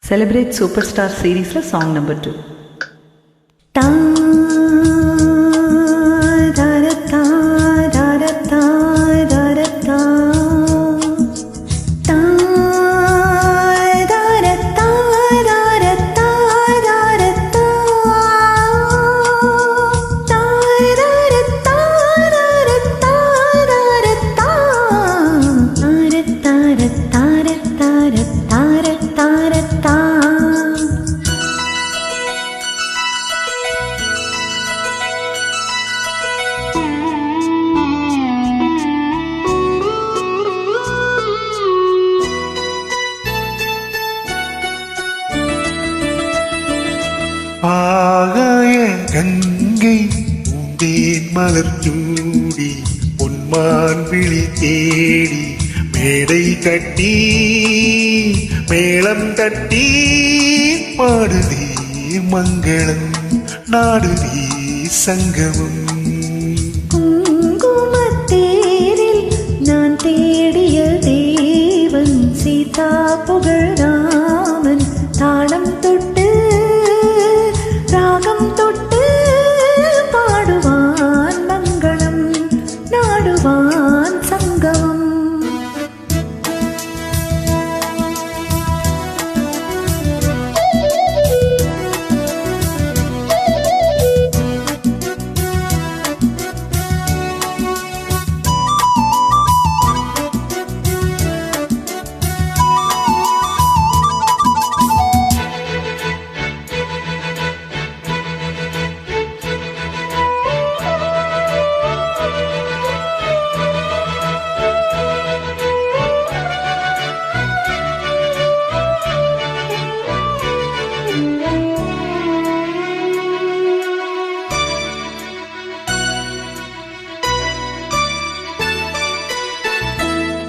Celebrate Superstar series song number 2. ஆகாய கங்கை உண்டேன் மலர் சூடி பொன்மான் விழி தேடி மேடை கட்டி மேளம் தட்டி பாடுதே மங்களம் நாடுதே சங்கமம். குங்குமத்தேரில் நான் தேடிய தேவன் சீதா புகழாமன் தாளம் தொட்டு ராகம் தொட்டு பாடுவான் மங்களம் நாடுவான் சங்கமம்.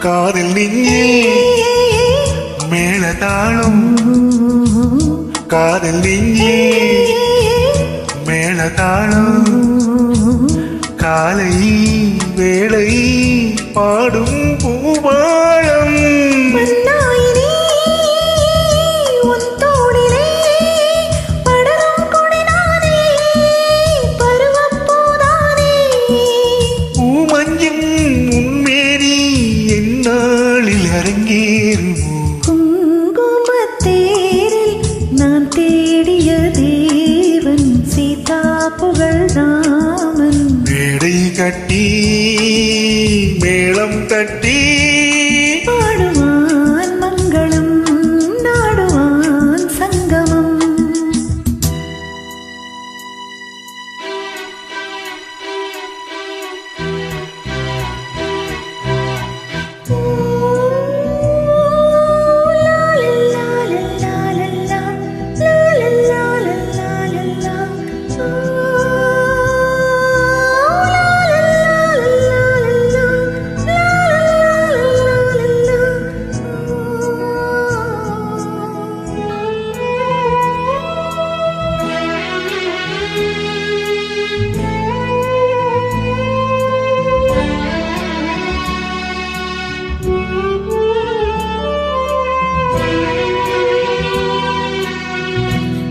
காதில் நெஞ்சே மேளதாளம் காதில் நெஞ்சே மேளதாளம் காலை வேளை பாடும் பூவாளம். குங்குமத்தேரில் நான் தேடிய தேவன் சீதா புகழாமன் மேடை கட்டி மேளம் தட்டி பாடுவான் மங்களம் நாடுவான் சங்கமம்.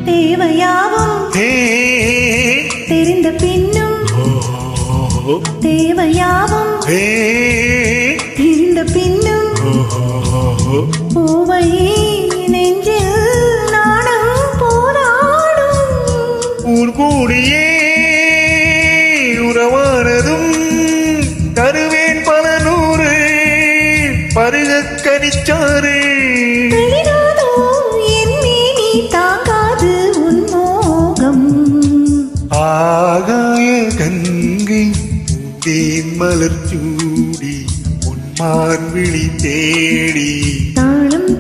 தேவையாவும் தெரிந்த பின்னும் தேவையாவும் தெரிந்த பின்னும் பூவை நெஞ்சில் நாடம் போராடும் ஊர் கூடியே உறவானதும் தருவேன் பல நூறு பருக கனிச்சாறு. ஆகாய கங்கை தேன் மலர் சூடி பொன்மான் விழி தேடி தாளம்